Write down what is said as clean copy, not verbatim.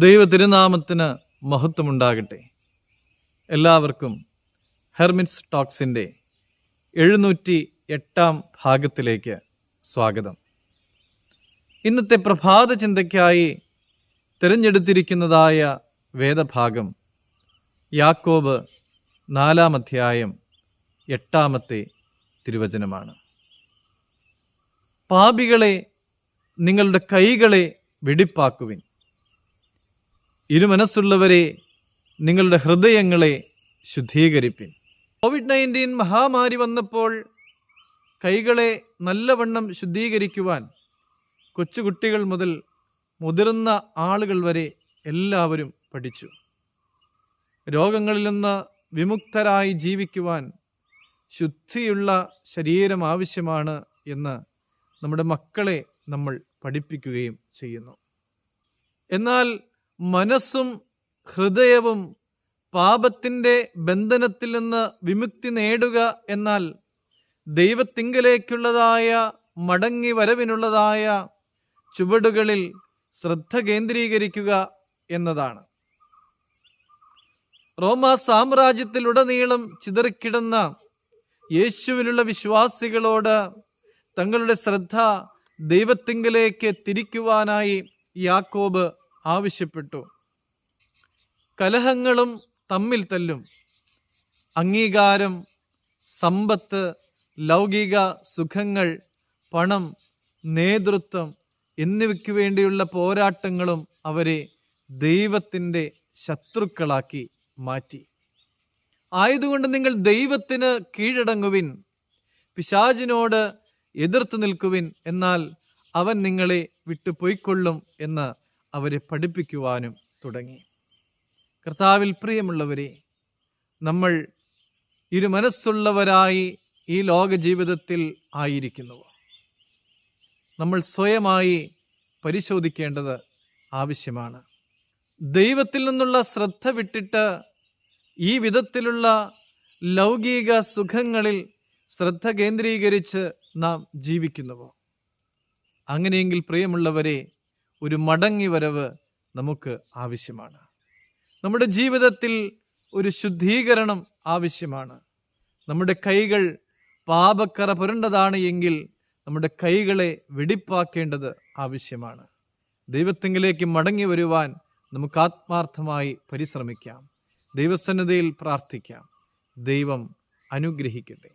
ദൈവ തിരുനാമത്തിന് മഹത്വമുണ്ടാകട്ടെ. എല്ലാവർക്കും ഹെർമിറ്റ്സ് ടോക്സിൻ്റെ 708 ഭാഗത്തിലേക്ക് സ്വാഗതം. ഇന്നത്തെ പ്രഭാത ചിന്തയ്ക്കായി തിരഞ്ഞെടുത്തിരിക്കുന്നതായ വേദഭാഗം യാക്കോബ് 4 അധ്യായം 8 തിരുവചനമാണ്. പാപികളെ, നിങ്ങളുടെ കൈകളെ വെടിപ്പാക്കുവിൻ. ഇരുമനസ്സുള്ളവരെ, നിങ്ങളുടെ ഹൃദയങ്ങളെ ശുദ്ധീകരിപ്പിൻ. COVID-19 മഹാമാരി വന്നപ്പോൾ കൈകളെ നല്ലവണ്ണം ശുദ്ധീകരിക്കുവാൻ കൊച്ചുകുട്ടികൾ മുതൽ മുതിർന്ന ആളുകൾ വരെ എല്ലാവരും പഠിച്ചു. രോഗങ്ങളിൽ നിന്ന് വിമുക്തരായി ജീവിക്കുവാൻ ശുദ്ധിയുള്ള ശരീരം ആവശ്യമാണ് എന്ന് നമ്മുടെ മക്കളെ നമ്മൾ പഠിപ്പിക്കുകയും ചെയ്യുന്നു. എന്നാൽ മനസ്സും ഹൃദയവും പാപത്തിൻ്റെ ബന്ധനത്തിൽ നിന്ന് വിമുക്തി നേടുക എന്നാൽ ദൈവത്തിങ്കലേക്കുള്ളതായ മടങ്ങി വരവിനുള്ളതായ ചുവടുകളിൽ ശ്രദ്ധ കേന്ദ്രീകരിക്കുക എന്നതാണ്. റോമാ സാമ്രാജ്യത്തിലുടനീളം ചിതറിക്കിടന്ന യേശുവിലുള്ള വിശ്വാസികളോട് തങ്ങളുടെ ശ്രദ്ധ ദൈവത്തിങ്കലേക്ക് തിരിക്കുവാനായി യാക്കോബ് ആവശ്യപ്പെട്ടു. കലഹങ്ങളും തമ്മിൽ തല്ലും, അംഗീകാരം, സമ്പത്ത്, ലൗകിക സുഖങ്ങൾ, പണം, നേതൃത്വം എന്നിവയ്ക്ക് വേണ്ടിയുള്ള പോരാട്ടങ്ങളും അവരെ ദൈവത്തിൻ്റെ ശത്രുക്കളാക്കി മാറ്റി. ആയതുകൊണ്ട് നിങ്ങൾ ദൈവത്തിന് കീഴടങ്ങുവിൻ, പിശാചിനോട് എതിർത്ത് നിൽക്കുവിൻ, എന്നാൽ അവൻ നിങ്ങളെ വിട്ടുപോയിക്കൊള്ളും എന്ന് അവരെ പഠിപ്പിക്കുവാനും തുടങ്ങി. കർത്താവിൽ പ്രിയമുള്ളവരെ, നമ്മൾ ഇരുമനസ്സുള്ളവരായി ഈ ലോക ജീവിതത്തിൽ ആയിരിക്കുന്നുവോ? നമ്മൾ സ്വയമായി പരിശോധിക്കേണ്ടത് ആവശ്യമാണ്. ദൈവത്തിൽ നിന്നുള്ള ശ്രദ്ധ വിട്ടിട്ട് ഈ വിധത്തിലുള്ള ലൗകിക സുഖങ്ങളിൽ ശ്രദ്ധ കേന്ദ്രീകരിച്ച് നാം ജീവിക്കുന്നുവോ? അങ്ങനെയെങ്കിൽ പ്രിയമുള്ളവരെ, ഒരു മടങ്ങി വരവ് നമുക്ക് ആവശ്യമാണ്. നമ്മുടെ ജീവിതത്തിൽ ഒരു ശുദ്ധീകരണം ആവശ്യമാണ്. നമ്മുടെ കൈകൾ പാപക്കറ പുരണ്ടതാണ് എങ്കിൽ നമ്മുടെ കൈകളെ വെടിപ്പാക്കേണ്ടത് ആവശ്യമാണ്. ദൈവത്തിങ്കിലേക്ക് മടങ്ങി വരുവാൻ നമുക്ക് ആത്മാർത്ഥമായി പരിശ്രമിക്കാം. ദൈവസന്നിധിയിൽ പ്രാർത്ഥിക്കാം. ദൈവം അനുഗ്രഹിക്കട്ടെ.